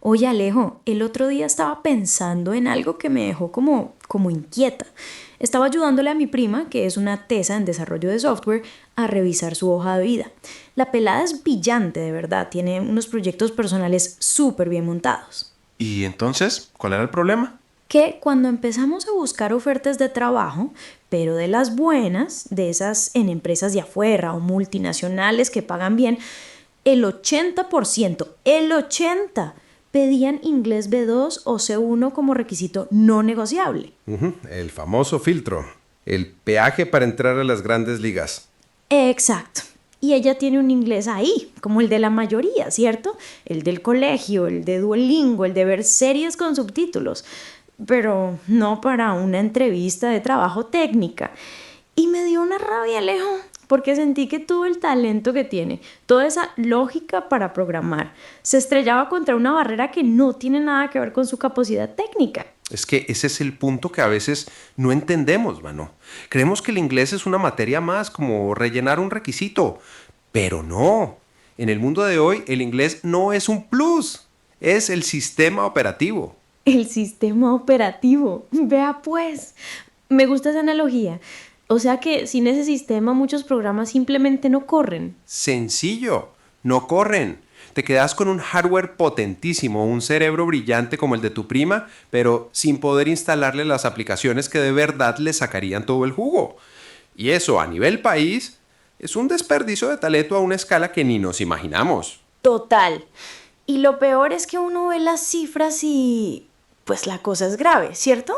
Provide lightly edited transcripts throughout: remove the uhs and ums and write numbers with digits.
Oye, Alejo, el otro día estaba pensando en algo que me dejó como inquieta. Estaba ayudándole a mi prima, que es una tesa en desarrollo de software, a revisar su hoja de vida. La pelada es brillante, de verdad, tiene unos proyectos personales súper bien montados. ¿Y entonces cuál era el problema? Que cuando empezamos a buscar ofertas de trabajo, pero de las buenas, de esas en empresas de afuera o multinacionales que pagan bien, el 80% pedían inglés B2 o C1 como requisito no negociable. El famoso filtro. El peaje para entrar a las grandes ligas. Exacto. Y ella tiene un inglés ahí, como el de la mayoría, ¿cierto? El del colegio, el de Duolingo, el de ver series con subtítulos. Pero no para una entrevista de trabajo técnica. Y me dio una rabia, Alejo, porque sentí que todo el talento que tiene, toda esa lógica para programar, se estrellaba contra una barrera que no tiene nada que ver con su capacidad técnica. Es que ese es el punto que a veces no entendemos, mano. Creemos que el inglés es una materia más, como rellenar un requisito. Pero no. En el mundo de hoy, el inglés no es un plus. Es el sistema operativo. El sistema operativo. Vea pues, me gusta esa analogía. O sea que sin ese sistema muchos programas simplemente no corren. Sencillo. No corren. Te quedas con un hardware potentísimo, un cerebro brillante como el de tu prima, pero sin poder instalarle las aplicaciones que de verdad le sacarían todo el jugo. Y eso a nivel país es un desperdicio de talento a una escala que ni nos imaginamos. Total. Y lo peor es que uno ve las cifras y pues la cosa es grave, ¿cierto?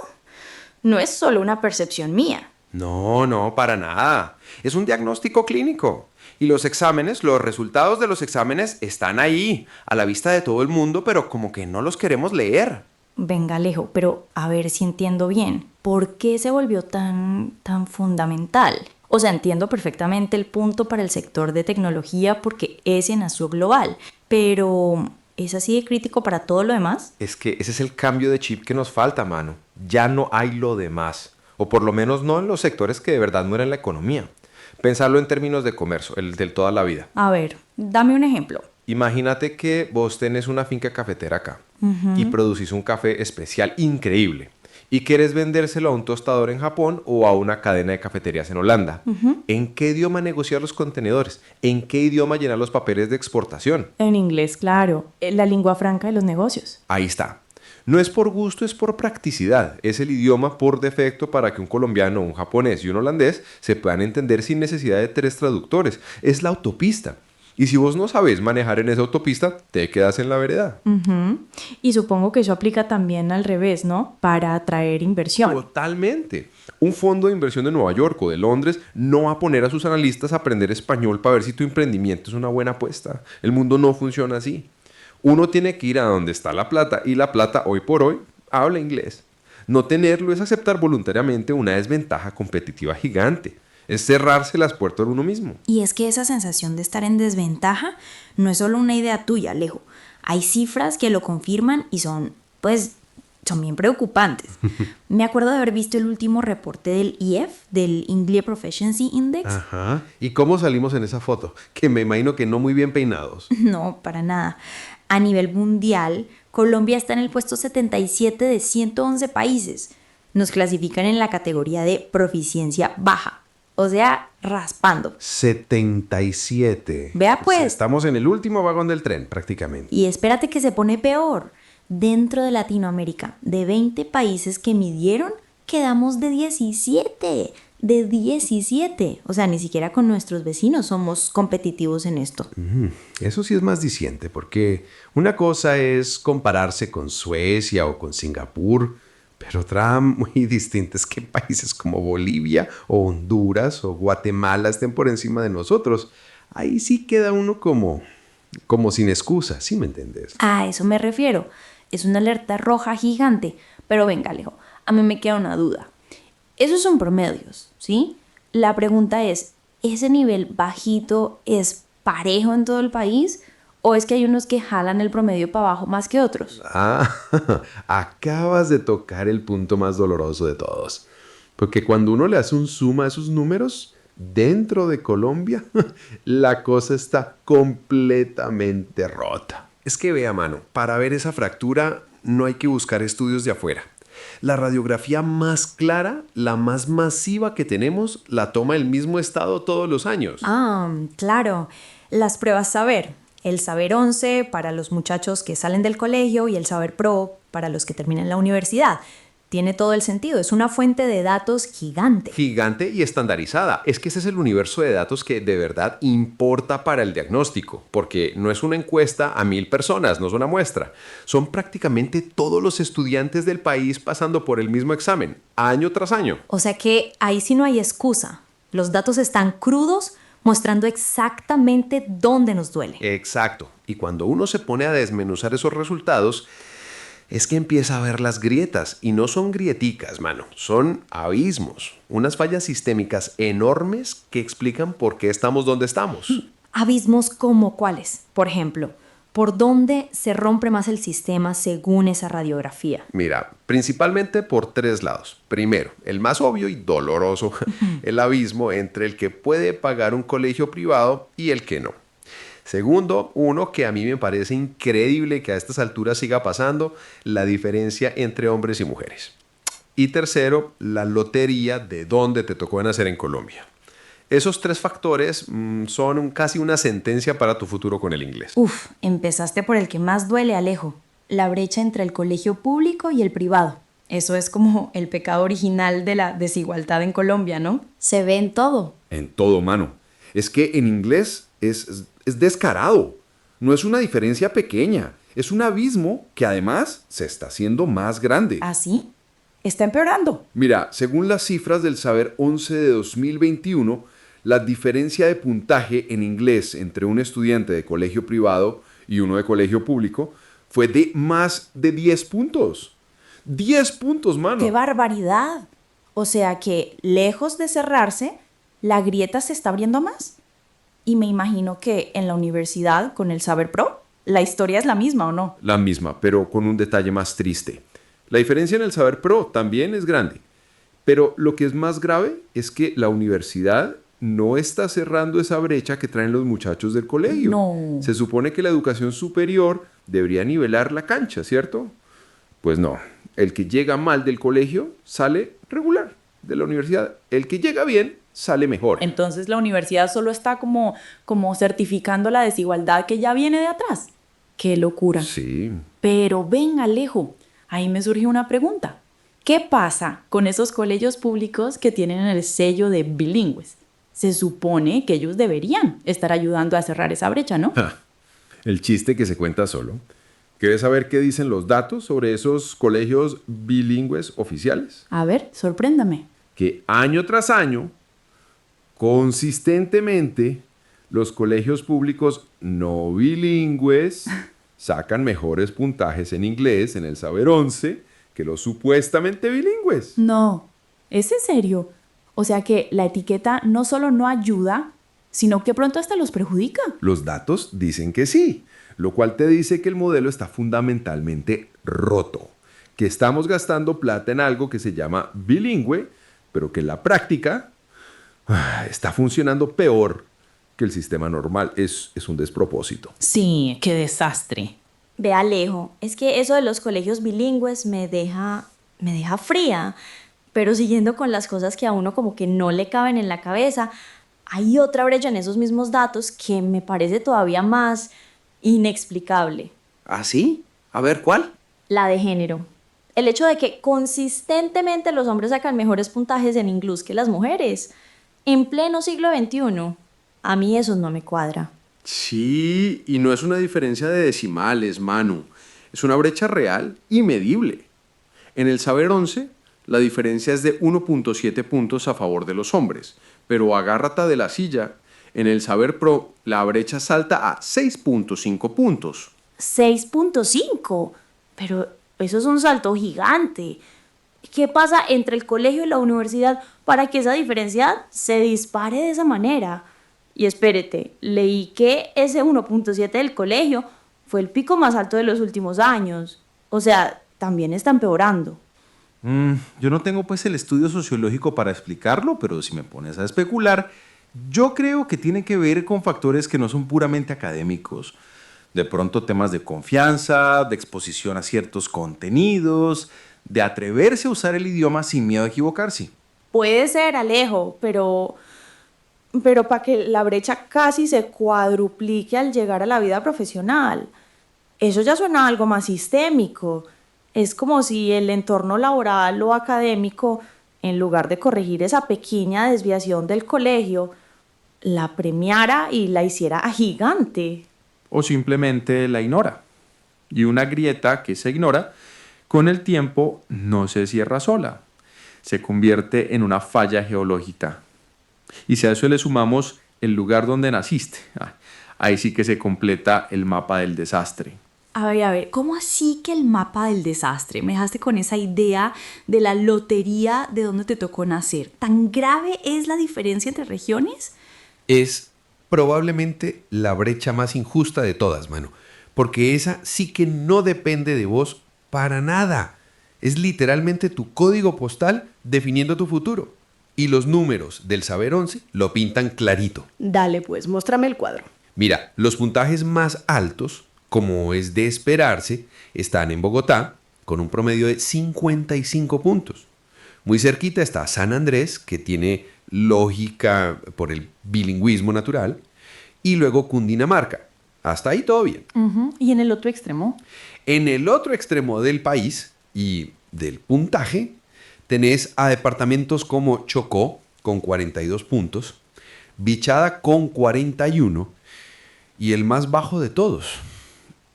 No es solo una percepción mía. No, no, para nada. Es un diagnóstico clínico. Y los exámenes, los resultados de los exámenes están ahí, a la vista de todo el mundo, pero como que no los queremos leer. Venga, Alejo, pero a ver si entiendo bien. ¿Por qué se volvió tan fundamental? O sea, entiendo perfectamente el punto para el sector de tecnología porque ese nació global, pero ¿es así de crítico para todo lo demás? Es que ese es el cambio de chip que nos falta, mano. Ya no hay lo demás. O por lo menos no en los sectores que de verdad mueren la economía. Pensarlo en términos de comercio, el del toda la vida. A ver, dame un ejemplo. Imagínate que vos tenés una finca cafetera acá y producís un café especial increíble y quieres vendérselo a un tostador en Japón o a una cadena de cafeterías en Holanda. ¿En qué idioma negociar los contenedores? ¿En qué idioma llenar los papeles de exportación? En inglés, claro, la lengua franca de los negocios. Ahí está. No es por gusto, es por practicidad. Es el idioma por defecto para que un colombiano, un japonés y un holandés se puedan entender sin necesidad de 3 traductores. Es la autopista. Y si vos no sabes manejar en esa autopista, te quedas en la vereda. Y supongo que eso aplica también al revés, ¿no? Para atraer inversión. Totalmente. Un fondo de inversión de Nueva York o de Londres no va a poner a sus analistas a aprender español para ver si tu emprendimiento es una buena apuesta. El mundo no funciona así. Uno tiene que ir a donde está la plata y la plata hoy por hoy habla inglés. No tenerlo es aceptar voluntariamente una desventaja competitiva gigante. Es cerrarse las puertas a uno mismo. Y es que esa sensación de estar en desventaja no es solo una idea tuya, Alejo. Hay cifras que lo confirman y son bien preocupantes. Me acuerdo de haber visto el último reporte del IEF, del English Proficiency Index. Ajá. ¿Y cómo salimos en esa foto? Que me imagino que no muy bien peinados. No, para nada. A nivel mundial, Colombia está en el puesto 77 de 111 países. Nos clasifican en la categoría de proficiencia baja. O sea, raspando. 77. Vea pues. Estamos en el último vagón del tren, prácticamente. Y espérate que se pone peor. Dentro de Latinoamérica, de 20 países que midieron, quedamos de 17. De 17. O sea, ni siquiera con nuestros vecinos somos competitivos en esto. Eso sí es más diciente, porque una cosa es compararse con Suecia o con Singapur, pero otra muy distinta es que países como Bolivia o Honduras o Guatemala estén por encima de nosotros. Ahí sí queda uno como sin excusa, ¿sí me entiendes? A eso me refiero. Es una alerta roja gigante. Pero venga, Alejo, a mí me queda una duda. Esos son promedios, ¿sí? La pregunta es, ¿ese nivel bajito es parejo en todo el país? ¿O es que hay unos que jalan el promedio para abajo más que otros? Acabas de tocar el punto más doloroso de todos. Porque cuando uno le hace un zoom a esos números, dentro de Colombia, la cosa está completamente rota. Es que vea, mano, para ver esa fractura no hay que buscar estudios de afuera. La radiografía más clara, la más masiva que tenemos, la toma el mismo estado todos los años. Ah, claro. Las pruebas saber. El saber 11 para los muchachos que salen del colegio y el saber pro para los que terminan la universidad. Tiene todo el sentido, es una fuente de datos gigante. Gigante y estandarizada. Es que ese es el universo de datos que de verdad importa para el diagnóstico, porque no es una encuesta a 1000 personas, no es una muestra. Son prácticamente todos los estudiantes del país pasando por el mismo examen, año tras año. O sea que ahí sí no hay excusa. Los datos están crudos, mostrando exactamente dónde nos duele. Exacto. Y cuando uno se pone a desmenuzar esos resultados, es que empieza a ver las grietas. Y no son grieticas, mano. Son abismos. Unas fallas sistémicas enormes que explican por qué estamos donde estamos. Abismos como cuáles. Por ejemplo, ¿por dónde se rompe más el sistema según esa radiografía? Mira, principalmente por 3 lados. Primero, el más obvio y doloroso, el abismo entre el que puede pagar un colegio privado y el que no. Segundo, uno que a mí me parece increíble que a estas alturas siga pasando, la diferencia entre hombres y mujeres. Y tercero, la lotería de dónde te tocó nacer en Colombia. Esos 3 factores son casi una sentencia para tu futuro con el inglés. Uf, empezaste por el que más duele, Alejo. La brecha entre el colegio público y el privado. Eso es como el pecado original de la desigualdad en Colombia, ¿no? Se ve en todo. En todo, mano. Es que en inglés es descarado. No es una diferencia pequeña. Es un abismo que además se está haciendo más grande. ¿Ah, sí? Está empeorando. Mira, según las cifras del Saber 11 de 2021, la diferencia de puntaje en inglés entre un estudiante de colegio privado y uno de colegio público fue de más de 10 puntos. 10 puntos, mano. ¡Qué barbaridad! O sea que, lejos de cerrarse, la grieta se está abriendo más. Y me imagino que en la universidad, con el Saber Pro, la historia es la misma, ¿o no? La misma, pero con un detalle más triste. La diferencia en el Saber Pro también es grande. Pero lo que es más grave es que la universidad no está cerrando esa brecha que traen los muchachos del colegio. No. Se supone que la educación superior debería nivelar la cancha, ¿cierto? Pues no. El que llega mal del colegio sale regular de la universidad. El que llega bien sale mejor. Entonces la universidad solo está como certificando la desigualdad que ya viene de atrás. ¡Qué locura! Sí. Pero ven, Alejo, ahí me surge una pregunta. ¿Qué pasa con esos colegios públicos que tienen el sello de bilingües? Se supone que ellos deberían estar ayudando a cerrar esa brecha, ¿no? El chiste que se cuenta solo. ¿Quieres saber qué dicen los datos sobre esos colegios bilingües oficiales? A ver, sorpréndame. Que año tras año, consistentemente, los colegios públicos no bilingües sacan mejores puntajes en inglés en el Saber 11 que los supuestamente bilingües. No, ¿es en serio? O sea que la etiqueta no solo no ayuda, sino que pronto hasta los perjudica. Los datos dicen que sí, lo cual te dice que el modelo está fundamentalmente roto, que estamos gastando plata en algo que se llama bilingüe, pero que en la práctica está funcionando peor que el sistema normal. Es un despropósito. Sí, qué desastre. Ve, Alejo, es que eso de los colegios bilingües me deja fría. Pero siguiendo con las cosas que a uno como que no le caben en la cabeza, hay otra brecha en esos mismos datos que me parece todavía más inexplicable. ¿Ah, sí? A ver, ¿cuál? La de género. El hecho de que consistentemente los hombres sacan mejores puntajes en inglés que las mujeres. En pleno siglo XXI. A mí eso no me cuadra. Sí, y no es una diferencia de decimales, Manu. Es una brecha real y medible. En el Saber 11, la diferencia es de 1.7 puntos a favor de los hombres, pero agárrate de la silla. En el Saber Pro, la brecha salta a 6.5 puntos. 6.5. Pero eso es un salto gigante. ¿Qué pasa entre el colegio y la universidad para que esa diferencia se dispare de esa manera? Y espérate, leí que ese 1.7 del colegio fue el pico más alto de los últimos años. O sea, también está empeorando. Yo no tengo pues el estudio sociológico para explicarlo, pero si me pones a especular, yo creo que tiene que ver con factores que no son puramente académicos. De pronto temas de confianza, de exposición a ciertos contenidos, de atreverse a usar el idioma sin miedo a equivocarse. Puede ser, Alejo, pero para que la brecha casi se cuadruplique al llegar a la vida profesional. Eso ya suena a algo más sistémico. Es como si el entorno laboral o académico, en lugar de corregir esa pequeña desviación del colegio, la premiara y la hiciera gigante. O simplemente la ignora. Y una grieta que se ignora, con el tiempo no se cierra sola. Se convierte en una falla geológica. Y si a eso le sumamos el lugar donde naciste, ahí sí que se completa el mapa del desastre. A ver, ¿cómo así que el mapa del desastre? Me dejaste con esa idea de la lotería de dónde te tocó nacer. ¿Tan grave es la diferencia entre regiones? Es probablemente la brecha más injusta de todas, mano. Porque esa sí que no depende de vos para nada. Es literalmente tu código postal definiendo tu futuro. Y los números del Saber 11 lo pintan clarito. Dale pues, muéstrame el cuadro. Mira, los puntajes más altos, como es de esperarse, están en Bogotá, con un promedio de 55 puntos. Muy cerquita está San Andrés, que tiene lógica por el bilingüismo natural, y luego Cundinamarca. Hasta ahí todo bien. ¿Y en el otro extremo? En el otro extremo del país y del puntaje, tenés a departamentos como Chocó, con 42 puntos, Bichada con 41, y el más bajo de todos,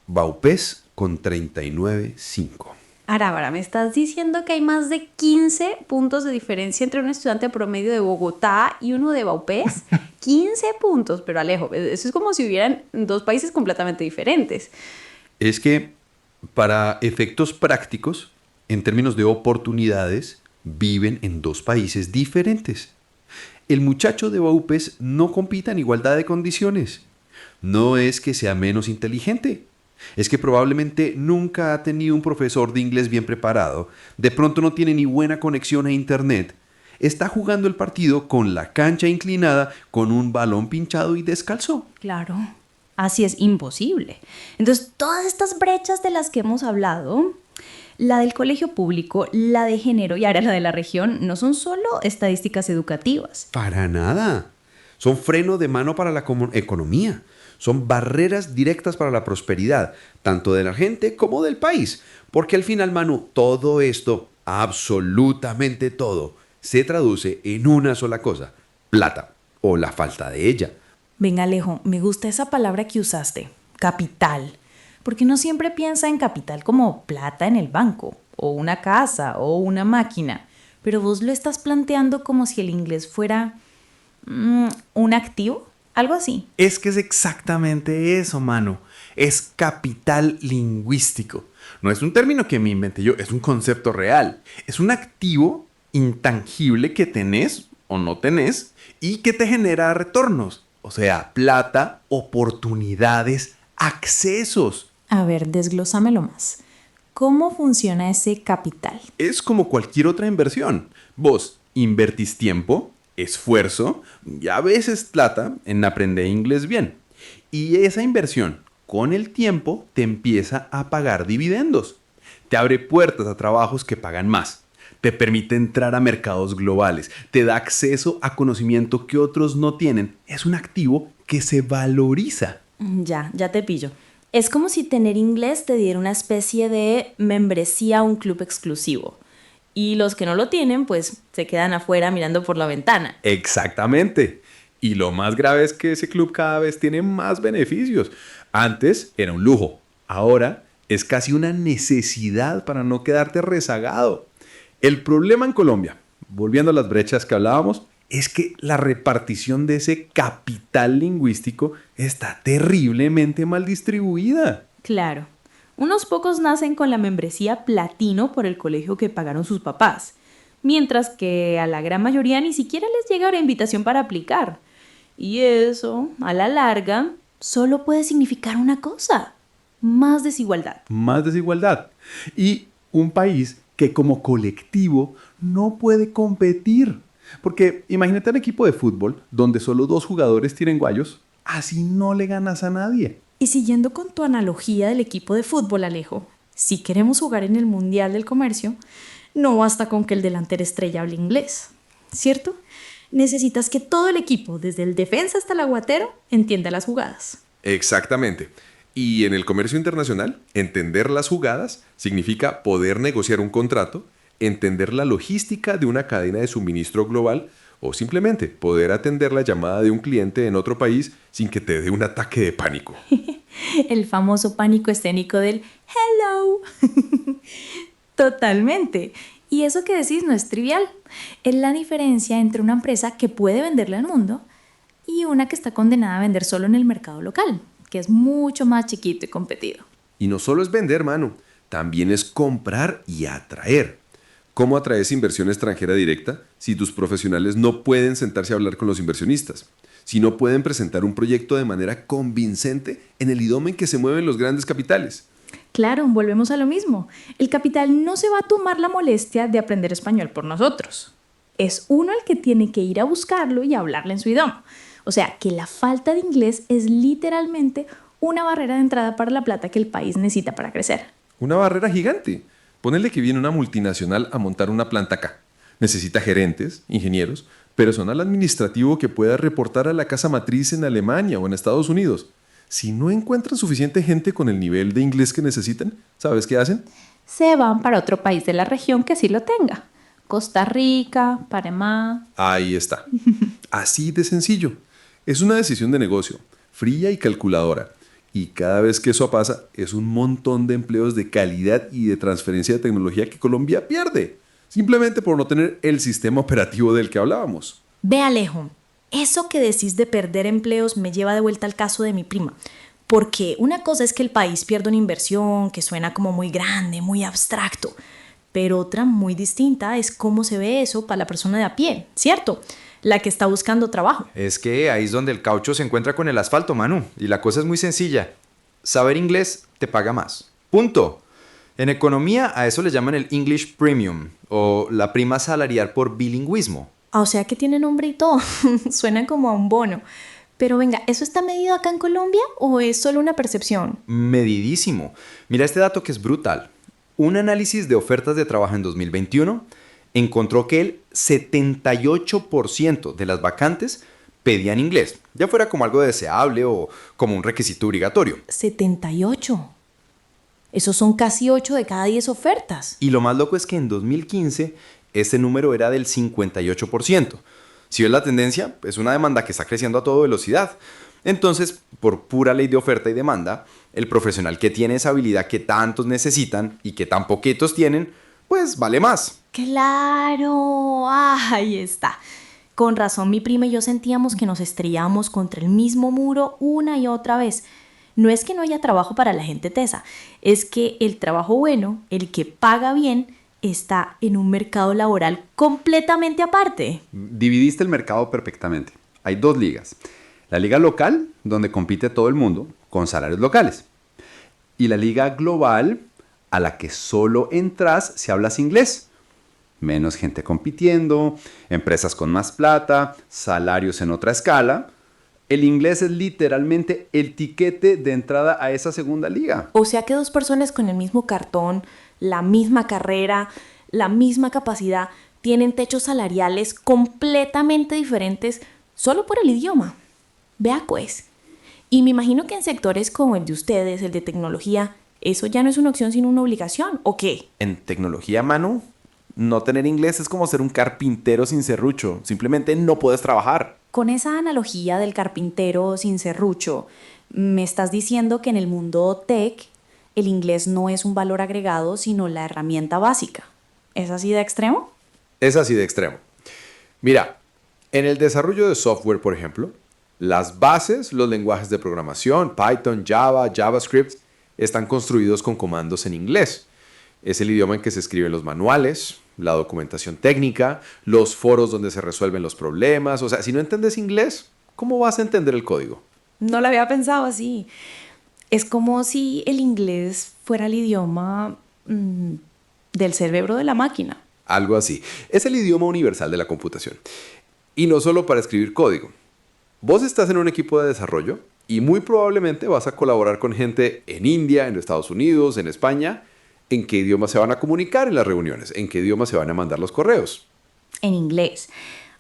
Vaupés con 39.5. Ahora, ¿me estás diciendo que hay más de 15 puntos de diferencia entre un estudiante promedio de Bogotá y uno de Vaupés? 15 puntos, pero Alejo, eso es como si hubieran dos países completamente diferentes. Es que, para efectos prácticos, en términos de oportunidades, viven en dos países diferentes. El muchacho de Vaupés no compite en igualdad de condiciones. No es que sea menos inteligente. Es que probablemente nunca ha tenido un profesor de inglés bien preparado. De pronto no tiene ni buena conexión a internet. Está jugando el partido con la cancha inclinada, con un balón pinchado y descalzo. Claro, así es imposible. Entonces, todas estas brechas de las que hemos hablado, la del colegio público, la de género y ahora la de la región, no son solo estadísticas educativas. Para nada. Son freno de mano para la economía. Son barreras directas para la prosperidad, tanto de la gente como del país. Porque al final, Manu, todo esto, absolutamente todo, se traduce en una sola cosa: plata, o la falta de ella. Venga, Alejo, me gusta esa palabra que usaste, capital. Porque no siempre piensa en capital como plata en el banco, o una casa, o una máquina. Pero vos lo estás planteando como si el inglés fuera un activo. Algo así. Es que es exactamente eso, mano. Es capital lingüístico. No es un término que me inventé yo, es un concepto real. Es un activo intangible que tenés o no tenés y que te genera retornos. O sea, plata, oportunidades, accesos. A ver, desglósamelo más. ¿Cómo funciona ese capital? Es como cualquier otra inversión. Vos invertís tiempo, esfuerzo y a veces plata en aprender inglés bien. Y esa inversión, con el tiempo, te empieza a pagar dividendos. Te abre puertas a trabajos que pagan más. Te permite entrar a mercados globales. Te da acceso a conocimiento que otros no tienen. Es un activo que se valoriza. Ya te pillo. Es como si tener inglés te diera una especie de membresía a un club exclusivo. Y los que no lo tienen, pues se quedan afuera mirando por la ventana. Exactamente. Y lo más grave es que ese club cada vez tiene más beneficios. Antes era un lujo. Ahora es casi una necesidad para no quedarte rezagado. El problema en Colombia, volviendo a las brechas que hablábamos, es que la repartición de ese capital lingüístico está terriblemente mal distribuida. Claro. Unos pocos nacen con la membresía platino por el colegio que pagaron sus papás, mientras que a la gran mayoría ni siquiera les llega una invitación para aplicar. Y eso, a la larga, solo puede significar una cosa: más desigualdad. Más desigualdad. Y un país que como colectivo no puede competir. Porque imagínate un equipo de fútbol donde solo 2 jugadores tienen guayos, así no le ganas a nadie. Y siguiendo con tu analogía del equipo de fútbol, Alejo, si queremos jugar en el Mundial del Comercio, no basta con que el delantero estrella hable inglés, ¿cierto? Necesitas que todo el equipo, desde el defensa hasta el aguatero, entienda las jugadas. Exactamente. Y en el comercio internacional, entender las jugadas significa poder negociar un contrato, entender la logística de una cadena de suministro global o simplemente poder atender la llamada de un cliente en otro país sin que te dé un ataque de pánico. El famoso pánico escénico del hello. Totalmente. Y eso que decís no es trivial. Es la diferencia entre una empresa que puede venderle al mundo y una que está condenada a vender solo en el mercado local, que es mucho más chiquito y competido. Y no solo es vender, mano, también es comprar y atraer. ¿Cómo atraes inversión extranjera directa si tus profesionales no pueden sentarse a hablar con los inversionistas? Si no pueden presentar un proyecto de manera convincente en el idioma en que se mueven los grandes capitales. Claro, volvemos a lo mismo. El capital no se va a tomar la molestia de aprender español por nosotros. Es uno el que tiene que ir a buscarlo y hablarle en su idioma. O sea, que la falta de inglés es literalmente una barrera de entrada para la plata que el país necesita para crecer. Una barrera gigante. Ponele que viene una multinacional a montar una planta acá. Necesita gerentes, ingenieros, personal administrativo que pueda reportar a la casa matriz en Alemania o en Estados Unidos. Si no encuentran suficiente gente con el nivel de inglés que necesitan, ¿sabes qué hacen? Se van para otro país de la región que sí lo tenga. Costa Rica, Panamá. Ahí está. Así de sencillo. Es una decisión de negocio, fría y calculadora. Y cada vez que eso pasa, es un montón de empleos de calidad y de transferencia de tecnología que Colombia pierde, simplemente por no tener el sistema operativo del que hablábamos. Ve, Alejo, eso que decís de perder empleos me lleva de vuelta al caso de mi prima. Porque una cosa es que el país pierda una inversión que suena como muy grande, muy abstracto. Pero otra muy distinta es cómo se ve eso para la persona de a pie, ¿cierto? La que está buscando trabajo. Es que ahí es donde el caucho se encuentra con el asfalto, Manu. Y la cosa es muy sencilla. Saber inglés te paga más. Punto. En economía a eso le llaman el English Premium o la prima salarial por bilingüismo. O sea que tiene nombre y todo. Suena como a un bono. Pero venga, ¿eso está medido acá en Colombia o es solo una percepción? Medidísimo. Mira este dato que es brutal. Un análisis de ofertas de trabajo en 2021 encontró que el 78% de las vacantes pedían inglés, ya fuera como algo deseable o como un requisito obligatorio. 78. Esos son casi 8 de cada 10 ofertas. Y lo más loco es que en 2015 ese número era del 58%. Si ves la tendencia, es una demanda que está creciendo a toda velocidad. Entonces, por pura ley de oferta y demanda, el profesional que tiene esa habilidad que tantos necesitan y que tan poquitos tienen, pues vale más. ¡Claro! Ahí está. Con razón mi prima y yo sentíamos que nos estrellábamos contra el mismo muro una y otra vez. No es que no haya trabajo para la gente tesa, es que el trabajo bueno, el que paga bien, está en un mercado laboral completamente aparte. Dividiste el mercado perfectamente. Hay dos ligas. La liga local, donde compite todo el mundo, con salarios locales. Y la liga global, a la que solo entras si hablas inglés. Menos gente compitiendo, empresas con más plata, salarios en otra escala. El inglés es literalmente el tiquete de entrada a esa segunda liga. O sea que dos personas con el mismo cartón, la misma carrera, la misma capacidad, tienen techos salariales completamente diferentes solo por el idioma. Vea pues. Y me imagino que en sectores como el de ustedes, el de tecnología, eso ya no es una opción sino una obligación, ¿o qué? En tecnología, Manu, no tener inglés es como ser un carpintero sin serrucho. Simplemente no puedes trabajar. Con esa analogía del carpintero sin serrucho, me estás diciendo que en el mundo tech el inglés no es un valor agregado, sino la herramienta básica. ¿Es así de extremo? Es así de extremo. Mira, en el desarrollo de software, por ejemplo, las bases, los lenguajes de programación, Python, Java, JavaScript, están construidos con comandos en inglés. Es el idioma en que se escriben los manuales, la documentación técnica, los foros donde se resuelven los problemas. O sea, si no entiendes inglés, ¿cómo vas a entender el código? No lo había pensado así. Es como si el inglés fuera el idioma del cerebro de la máquina. Algo así. Es el idioma universal de la computación. Y no solo para escribir código. Vos estás en un equipo de desarrollo Y muy probablemente vas a colaborar con gente en India, en Estados Unidos, en España. ¿En qué idioma se van a comunicar en las reuniones? ¿En qué idioma se van a mandar los correos? En inglés.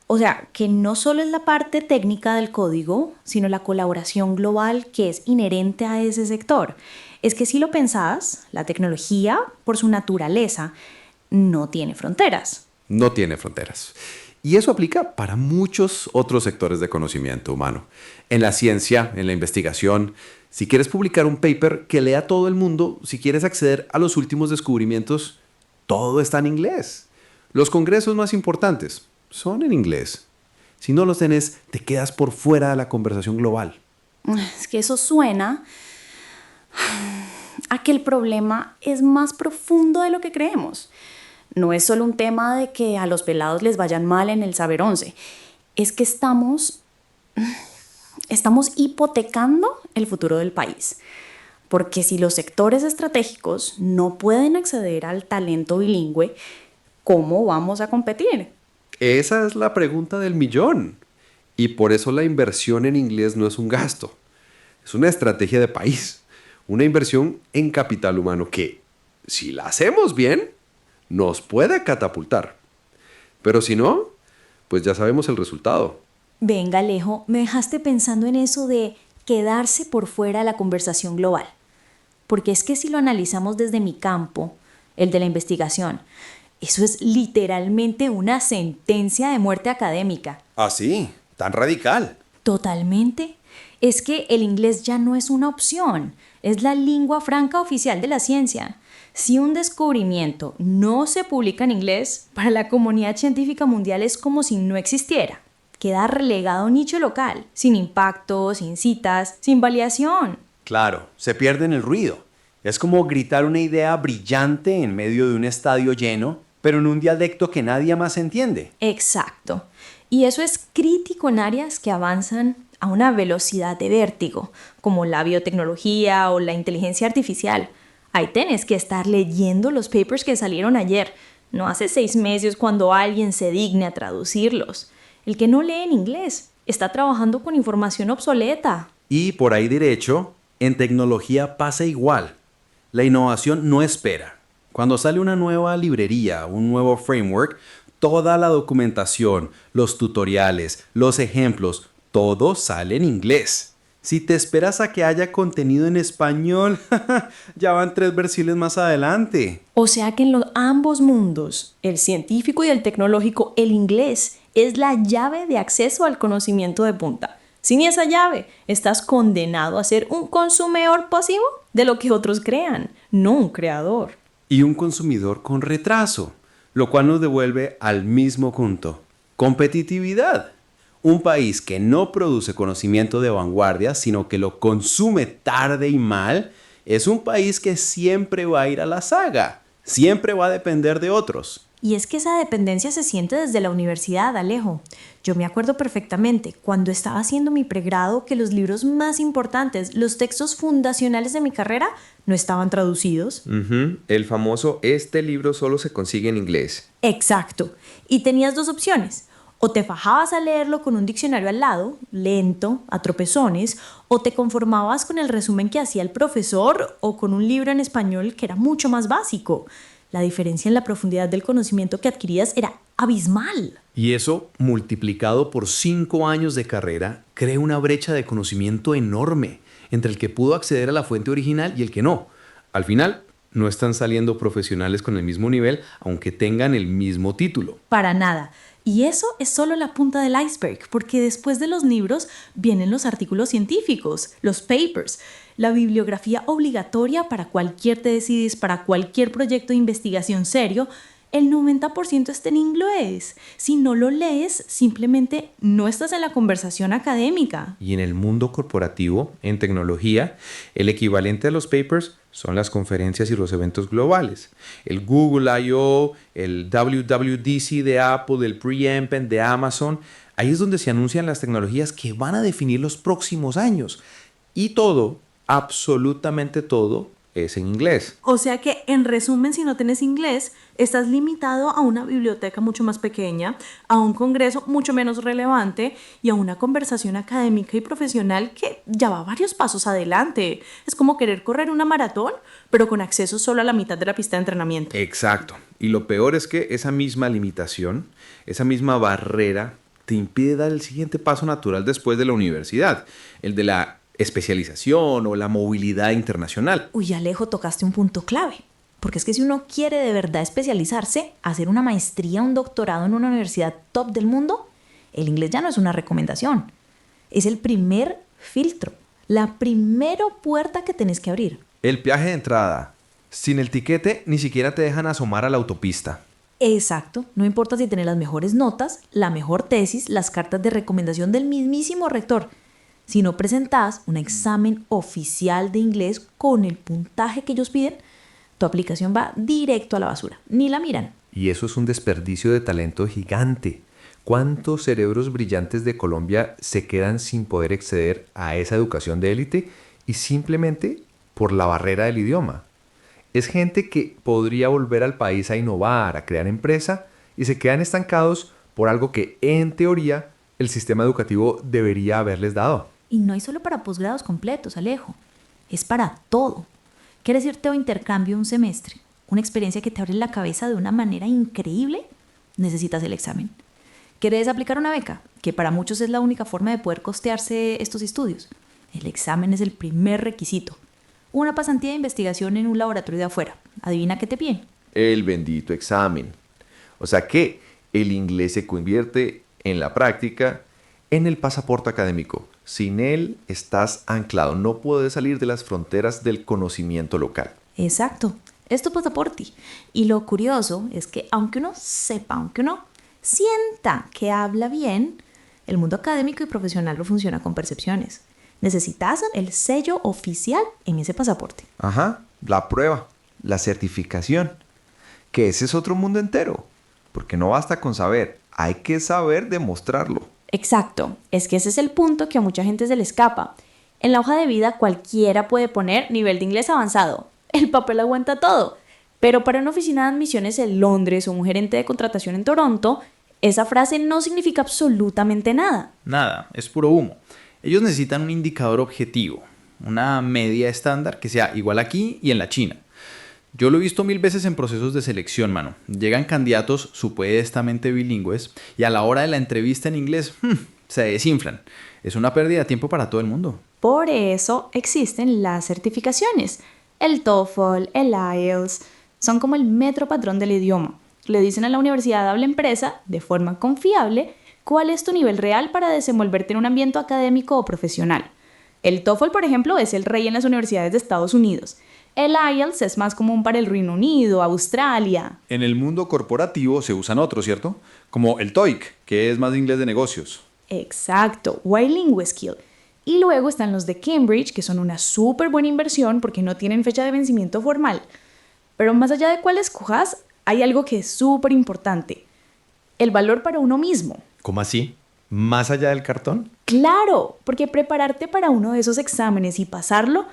O sea, que no solo es la parte técnica del código, sino la colaboración global que es inherente a ese sector. Es que si lo pensás, la tecnología, por su naturaleza, no tiene fronteras. No tiene fronteras. Y eso aplica para muchos otros sectores de conocimiento humano. En la ciencia, en la investigación, si quieres publicar un paper que lea todo el mundo, si quieres acceder a los últimos descubrimientos, todo está en inglés. Los congresos más importantes son en inglés. Si no los tenés, te quedas por fuera de la conversación global. Es que eso suena a que el problema es más profundo de lo que creemos. No es solo un tema de que a los pelados les vayan mal en el Saber 11. Es que estamos hipotecando el futuro del país. Porque si los sectores estratégicos no pueden acceder al talento bilingüe, ¿cómo vamos a competir? Esa es la pregunta del millón. Y por eso la inversión en inglés no es un gasto. Es una estrategia de país. Una inversión en capital humano que, si la hacemos bien, nos puede catapultar. Pero si no, pues ya sabemos el resultado. Venga, Alejo, me dejaste pensando en eso de quedarse por fuera de la conversación global. Porque es que si lo analizamos desde mi campo, el de la investigación, eso es literalmente una sentencia de muerte académica. Ah, sí, tan radical. Totalmente. Es que el inglés ya no es una opción, es la lengua franca oficial de la ciencia. Si un descubrimiento no se publica en inglés, para la comunidad científica mundial es como si no existiera. Queda relegado a un nicho local, sin impacto, sin citas, sin validación. Claro, se pierde en el ruido. Es como gritar una idea brillante en medio de un estadio lleno, pero en un dialecto que nadie más entiende. Exacto. Y eso es crítico en áreas que avanzan a una velocidad de vértigo, como la biotecnología o la inteligencia artificial. Ahí tenés que estar leyendo los papers que salieron ayer, no hace 6 meses cuando alguien se digne a traducirlos. El que no lee en inglés está trabajando con información obsoleta. Y por ahí derecho, en tecnología pasa igual. La innovación no espera. Cuando sale una nueva librería, un nuevo framework, toda la documentación, los tutoriales, los ejemplos, todo sale en inglés. Si te esperas a que haya contenido en español, ya van 3 versiles más adelante. O sea que en ambos mundos, el científico y el tecnológico, el inglés es la llave de acceso al conocimiento de punta. Sin esa llave, estás condenado a ser un consumidor pasivo de lo que otros crean, no un creador. Y un consumidor con retraso, lo cual nos devuelve al mismo punto. Competitividad. Un país que no produce conocimiento de vanguardia, sino que lo consume tarde y mal, es un país que siempre va a ir a la saga, siempre va a depender de otros. Y es que esa dependencia se siente desde la universidad, Alejo. Yo me acuerdo perfectamente, cuando estaba haciendo mi pregrado, que los libros más importantes, los textos fundacionales de mi carrera, no estaban traducidos. El famoso "este libro solo se consigue en inglés". Exacto. Y tenías 2 opciones. O te fajabas a leerlo con un diccionario al lado, lento, a tropezones, o te conformabas con el resumen que hacía el profesor o con un libro en español que era mucho más básico. La diferencia en la profundidad del conocimiento que adquirías era abismal. Y eso, multiplicado por 5 años de carrera, crea una brecha de conocimiento enorme entre el que pudo acceder a la fuente original y el que no. Al final, no están saliendo profesionales con el mismo nivel, aunque tengan el mismo título. Para nada. Y eso es solo la punta del iceberg, porque después de los libros vienen los artículos científicos, los papers, la bibliografía obligatoria para cualquier tesis, para cualquier proyecto de investigación serio. El 90% está en inglés. Si no lo lees, simplemente no estás en la conversación académica. Y en el mundo corporativo, en tecnología, el equivalente a los papers son las conferencias y los eventos globales. El Google I.O., el WWDC de Apple, el Pre-Empen de Amazon. Ahí es donde se anuncian las tecnologías que van a definir los próximos años. Y todo, absolutamente todo, es en inglés. O sea que, en resumen, si no tienes inglés, estás limitado a una biblioteca mucho más pequeña, a un congreso mucho menos relevante y a una conversación académica y profesional que ya va varios pasos adelante. Es como querer correr una maratón, pero con acceso solo a la mitad de la pista de entrenamiento. Exacto. Y lo peor es que esa misma limitación, esa misma barrera, te impide dar el siguiente paso natural después de la universidad, el de la especialización o la movilidad internacional. Uy, Alejo, tocaste un punto clave. Porque es que si uno quiere de verdad especializarse, hacer una maestría, un doctorado en una universidad top del mundo, el inglés ya no es una recomendación. Es el primer filtro, la primera puerta que tenés que abrir. El peaje de entrada. Sin el tiquete ni siquiera te dejan asomar a la autopista. Exacto, no importa si tenés las mejores notas, la mejor tesis, las cartas de recomendación del mismísimo rector. Si no presentás un examen oficial de inglés con el puntaje que ellos piden, tu aplicación va directo a la basura. Ni la miran. Y eso es un desperdicio de talento gigante. ¿Cuántos cerebros brillantes de Colombia se quedan sin poder acceder a esa educación de élite y simplemente por la barrera del idioma? Es gente que podría volver al país a innovar, a crear empresa y se quedan estancados por algo que, en teoría, el sistema educativo debería haberles dado. Y no hay solo para posgrados completos, Alejo. Es para todo. ¿Quieres irte a intercambio un semestre? ¿Una experiencia que te abre la cabeza de una manera increíble? Necesitas el examen. ¿Quieres aplicar una beca? Que para muchos es la única forma de poder costearse estos estudios. El examen es el primer requisito. Una pasantía de investigación en un laboratorio de afuera. ¿Adivina qué te piden? El bendito examen. O sea que el inglés se convierte en la práctica en el pasaporte académico. Sin él estás anclado, no puedes salir de las fronteras del conocimiento local. Exacto, es tu pasaporte. Y lo curioso es que aunque uno sepa, aunque uno sienta que habla bien, el mundo académico y profesional no funciona con percepciones. Necesitas el sello oficial en ese pasaporte. Ajá, la prueba, la certificación, que ese es otro mundo entero, porque no basta con saber, hay que saber demostrarlo. Exacto, es que ese es el punto que a mucha gente se le escapa. En la hoja de vida cualquiera puede poner nivel de inglés avanzado. El papel aguanta todo. Pero para una oficina de admisiones en Londres o un gerente de contratación en Toronto, esa frase no significa absolutamente nada. Nada, es puro humo. Ellos necesitan un indicador objetivo, una media estándar que sea igual aquí y en la China. Yo lo he visto 1000 veces en procesos de selección, mano. Llegan candidatos supuestamente bilingües y a la hora de la entrevista en inglés se desinflan. Es una pérdida de tiempo para todo el mundo. Por eso existen las certificaciones. El TOEFL, el IELTS, son como el metro patrón del idioma. Le dicen a la universidad de habla empresa, de forma confiable, cuál es tu nivel real para desenvolverte en un ambiente académico o profesional. El TOEFL, por ejemplo, es el rey en las universidades de Estados Unidos. El IELTS es más común para el Reino Unido, Australia. En el mundo corporativo se usan otros, ¿cierto? Como el TOEIC, que es más de inglés de negocios. Exacto, Bilingual Skill. Y luego están los de Cambridge, que son una súper buena inversión porque no tienen fecha de vencimiento formal. Pero más allá de cuál escojas, hay algo que es súper importante. El valor para uno mismo. ¿Cómo así? ¿Más allá del cartón? Claro, porque prepararte para uno de esos exámenes y pasarlo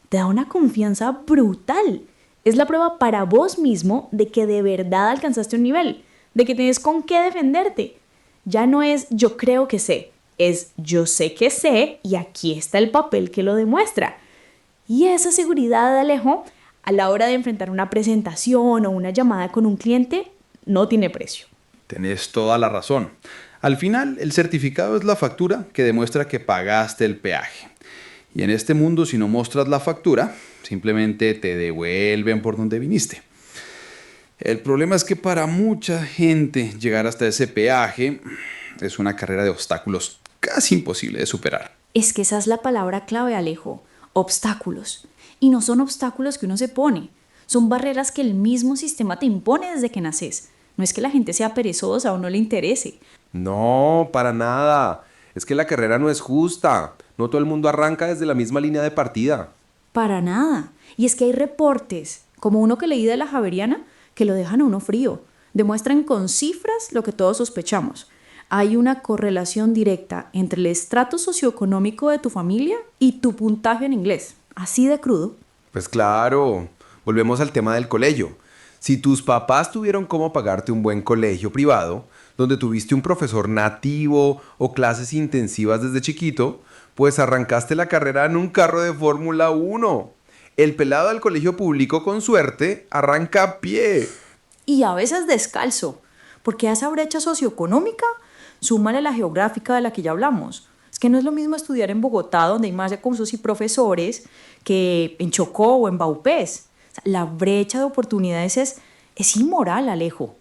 te da una confianza brutal. Es la prueba para vos mismo de que de verdad alcanzaste un nivel, de que tienes con qué defenderte. Ya no es yo creo que sé, es yo sé que sé y aquí está el papel que lo demuestra. Y esa seguridad, Alejo, a la hora de enfrentar una presentación o una llamada con un cliente, no tiene precio. Tenés toda la razón. Al final, el certificado es la factura que demuestra que pagaste el peaje. Y en este mundo, si no muestras la factura, simplemente te devuelven por donde viniste. El problema es que para mucha gente llegar hasta ese peaje es una carrera de obstáculos casi imposible de superar. Es que esa es la palabra clave, Alejo. Obstáculos. Y no son obstáculos que uno se pone. Son barreras que el mismo sistema te impone desde que naces. No es que la gente sea perezosa o no le interese. No, para nada. Es que la carrera no es justa. No todo el mundo arranca desde la misma línea de partida. Para nada. Y es que hay reportes, como uno que leí de la Javeriana, que lo dejan a uno frío. Demuestran con cifras lo que todos sospechamos. Hay una correlación directa entre el estrato socioeconómico de tu familia y tu puntaje en inglés. Así de crudo. Pues claro, volvemos al tema del colegio. Si tus papás tuvieron cómo pagarte un buen colegio privado, donde tuviste un profesor nativo o clases intensivas desde chiquito, pues arrancaste la carrera en un carro de Fórmula 1. El pelado del colegio público, con suerte, arranca a pie. Y a veces descalzo, porque a esa brecha socioeconómica, súmale la geográfica de la que ya hablamos. Es que no es lo mismo estudiar en Bogotá, donde hay más recursos y profesores, que en Chocó o en Baupés. O sea, la brecha de oportunidades es inmoral, Alejo.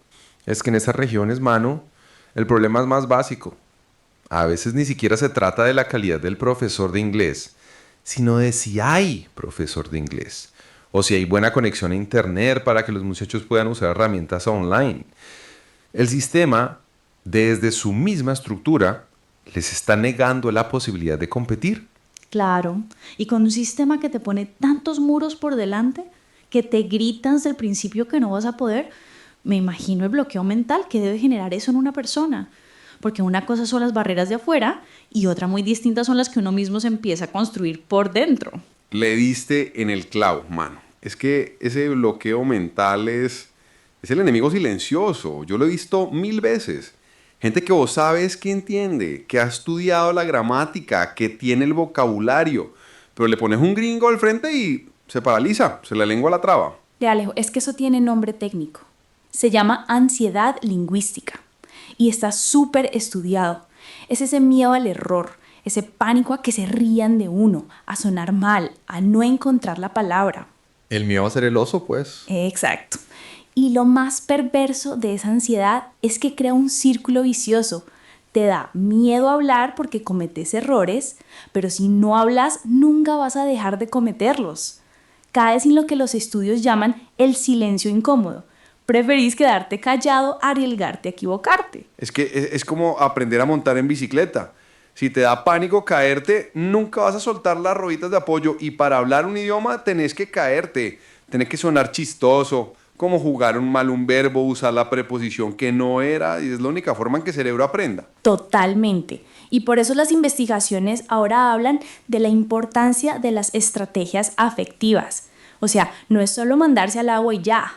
Es que en esas regiones, mano, el problema es más básico. A veces ni siquiera se trata de la calidad del profesor de inglés, sino de si hay profesor de inglés, o si hay buena conexión a internet para que los muchachos puedan usar herramientas online. El sistema, desde su misma estructura, les está negando la posibilidad de competir. Claro, y con un sistema que te pone tantos muros por delante, que te gritan desde el principio que no vas a poder, me imagino el bloqueo mental que debe generar eso en una persona. Porque una cosa son las barreras de afuera y otra muy distinta son las que uno mismo se empieza a construir por dentro. Le diste en el clavo, mano. Es que ese bloqueo mental es el enemigo silencioso. Yo lo he visto 1000 veces. Gente que vos sabes que entiende, que ha estudiado la gramática, que tiene el vocabulario, pero le pones un gringo al frente y se paraliza, se la lengua la traba. De Alejo, es que eso tiene nombre técnico. Se llama ansiedad lingüística y está súper estudiado. Es ese miedo al error, ese pánico a que se rían de uno, a sonar mal, a no encontrar la palabra. El miedo a ser el oso, pues. Exacto. Y lo más perverso de esa ansiedad es que crea un círculo vicioso. Te da miedo hablar porque cometes errores, pero si no hablas nunca vas a dejar de cometerlos. Caes en lo que los estudios llaman el silencio incómodo. Preferís quedarte callado a arriesgarte a equivocarte. Es que es como aprender a montar en bicicleta. Si te da pánico caerte, nunca vas a soltar las rueditas de apoyo, y para hablar un idioma tenés que caerte, tenés que sonar chistoso, como jugar mal un verbo, usar la preposición que no era, y es la única forma en que el cerebro aprenda. Totalmente. Y por eso las investigaciones ahora hablan de la importancia de las estrategias afectivas. O sea, no es solo mandarse al agua y ya.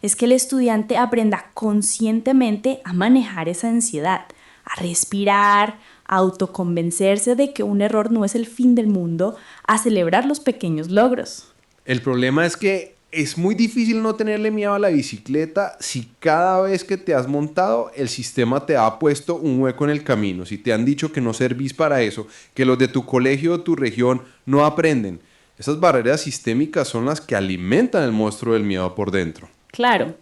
Es que el estudiante aprenda conscientemente a manejar esa ansiedad, a respirar, a autoconvencerse de que un error no es el fin del mundo, a celebrar los pequeños logros. El problema es que es muy difícil no tenerle miedo a la bicicleta si cada vez que te has montado el sistema te ha puesto un hueco en el camino, si te han dicho que no servís para eso, que los de tu colegio o tu región no aprenden. Esas barreras sistémicas son las que alimentan el monstruo del miedo por dentro. Claro,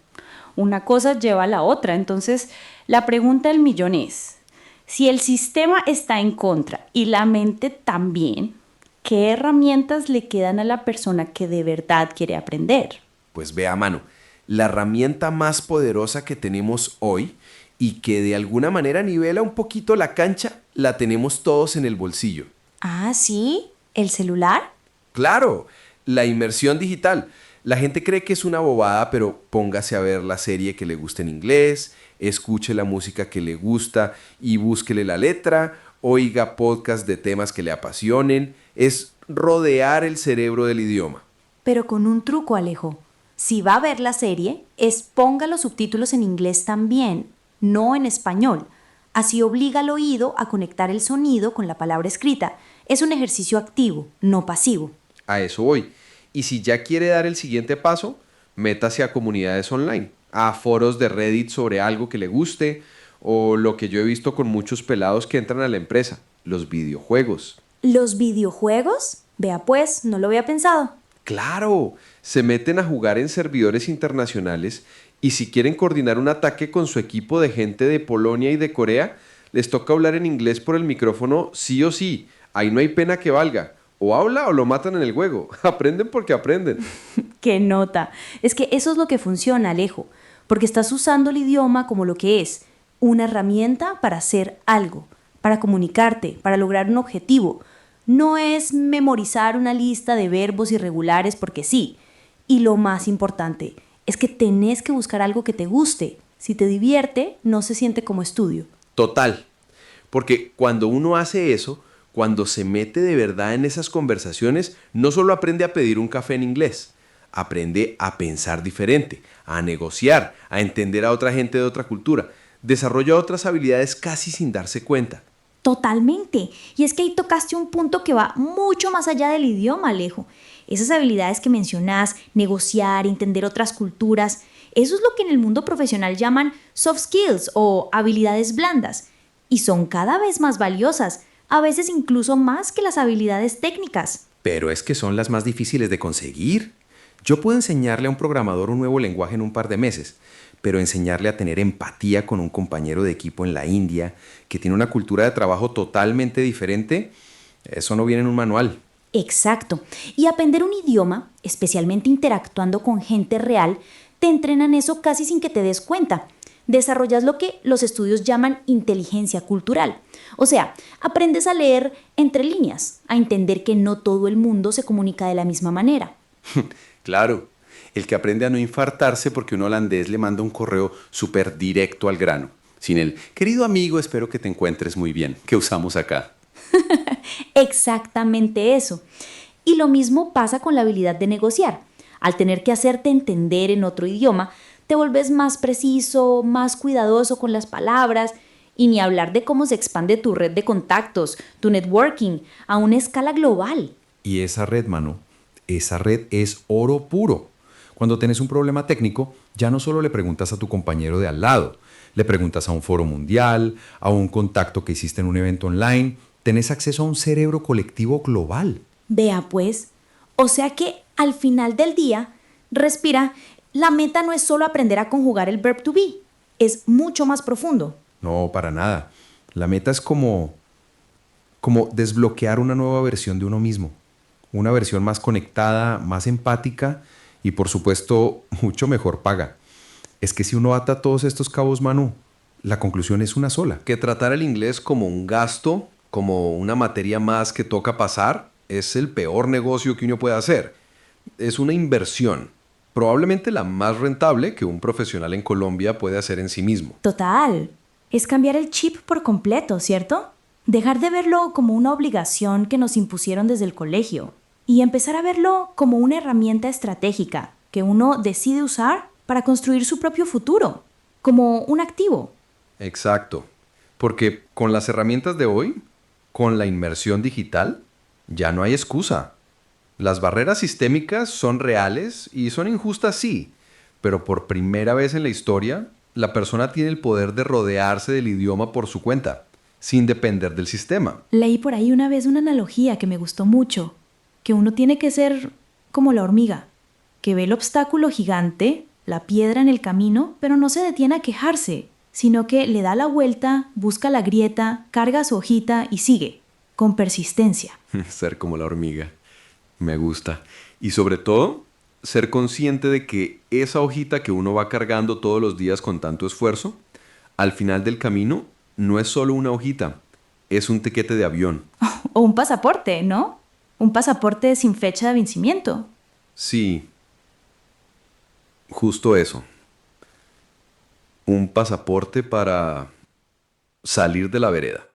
una cosa lleva a la otra. Entonces, la pregunta del millón es, si el sistema está en contra y la mente también, ¿qué herramientas le quedan a la persona que de verdad quiere aprender? Pues vea, mano, la herramienta más poderosa que tenemos hoy y que de alguna manera nivela un poquito la cancha, la tenemos todos en el bolsillo. Ah, ¿sí? ¿El celular? Claro, la inmersión digital. La gente cree que es una bobada, pero póngase a ver la serie que le guste en inglés, escuche la música que le gusta y búsquele la letra, oiga podcast de temas que le apasionen. Es rodear el cerebro del idioma. Pero con un truco, Alejo. Si va a ver la serie, ponga los subtítulos en inglés también, no en español. Así obliga al oído a conectar el sonido con la palabra escrita. Es un ejercicio activo, no pasivo. A eso voy. Y si ya quiere dar el siguiente paso, métase a comunidades online, a foros de Reddit sobre algo que le guste, o lo que yo he visto con muchos pelados que entran a la empresa, los videojuegos. ¿Los videojuegos? Vea pues, no lo había pensado. ¡Claro! Se meten a jugar en servidores internacionales y si quieren coordinar un ataque con su equipo de gente de Polonia y de Corea, les toca hablar en inglés por el micrófono sí o sí. Ahí no hay pena que valga. O habla o lo matan en el juego. Aprenden porque aprenden. ¡Qué nota! Es que eso es lo que funciona, Alejo. Porque estás usando el idioma como lo que es. Una herramienta para hacer algo. Para comunicarte. Para lograr un objetivo. No es memorizar una lista de verbos irregulares porque sí. Y lo más importante es que tenés que buscar algo que te guste. Si te divierte, no se siente como estudio. Total. Porque cuando uno hace eso, Cuando se mete de verdad en esas conversaciones, no solo aprende a pedir un café en inglés, aprende a pensar diferente, a negociar, a entender a otra gente de otra cultura. Desarrolla otras habilidades casi sin darse cuenta. Totalmente. Y es que ahí tocaste un punto que va mucho más allá del idioma, Alejo. Esas habilidades que mencionás, negociar, entender otras culturas, eso es lo que en el mundo profesional llaman soft skills o habilidades blandas. Y son cada vez más valiosas, a veces incluso más que las habilidades técnicas. Pero es que son las más difíciles de conseguir. Yo puedo enseñarle a un programador un nuevo lenguaje en un par de meses, pero enseñarle a tener empatía con un compañero de equipo en la India, que tiene una cultura de trabajo totalmente diferente, eso no viene en un manual. Exacto. Y aprender un idioma, especialmente interactuando con gente real, te entrenan eso casi sin que te des cuenta. Desarrollas lo que los estudios llaman inteligencia cultural. O sea, aprendes a leer entre líneas, a entender que no todo el mundo se comunica de la misma manera. Claro, el que aprende a no infartarse porque un holandés le manda un correo súper directo al grano, sin el querido amigo, espero que te encuentres muy bien, que usamos acá. Exactamente eso. Y lo mismo pasa con la habilidad de negociar. Al tener que hacerte entender en otro idioma, te vuelves más preciso, más cuidadoso con las palabras, y ni hablar de cómo se expande tu red de contactos, tu networking, a una escala global. Y esa red, mano, esa red es oro puro. Cuando tienes un problema técnico, ya no solo le preguntas a tu compañero de al lado, le preguntas a un foro mundial, a un contacto que hiciste en un evento online, tenés acceso a un cerebro colectivo global. Vea pues, o sea que al final del día, respira, la meta no es solo aprender a conjugar el verb to be, es mucho más profundo. No, para nada. La meta es como desbloquear una nueva versión de uno mismo. Una versión más conectada, más empática y por supuesto mucho mejor paga. Es que si uno ata todos estos cabos, Manu, la conclusión es una sola. Que tratar el inglés como un gasto, como una materia más que toca pasar, es el peor negocio que uno puede hacer. Es una inversión, probablemente la más rentable que un profesional en Colombia puede hacer en sí mismo. Total. Es cambiar el chip por completo, ¿cierto? Dejar de verlo como una obligación que nos impusieron desde el colegio y empezar a verlo como una herramienta estratégica que uno decide usar para construir su propio futuro, como un activo. Exacto, porque con las herramientas de hoy, con la inmersión digital, ya no hay excusa. Las barreras sistémicas son reales y son injustas, sí, pero por primera vez en la historia, la persona tiene el poder de rodearse del idioma por su cuenta, sin depender del sistema. Leí por ahí una vez una analogía que me gustó mucho, que uno tiene que ser como la hormiga, que ve el obstáculo gigante, la piedra en el camino, pero no se detiene a quejarse, sino que le da la vuelta, busca la grieta, carga su hojita y sigue, con persistencia. Ser como la hormiga. Me gusta. Y sobre todo, ser consciente de que esa hojita que uno va cargando todos los días con tanto esfuerzo, al final del camino no es solo una hojita, es un tiquete de avión. O un pasaporte, ¿no? Un pasaporte sin fecha de vencimiento. Sí, justo eso. Un pasaporte para salir de la vereda.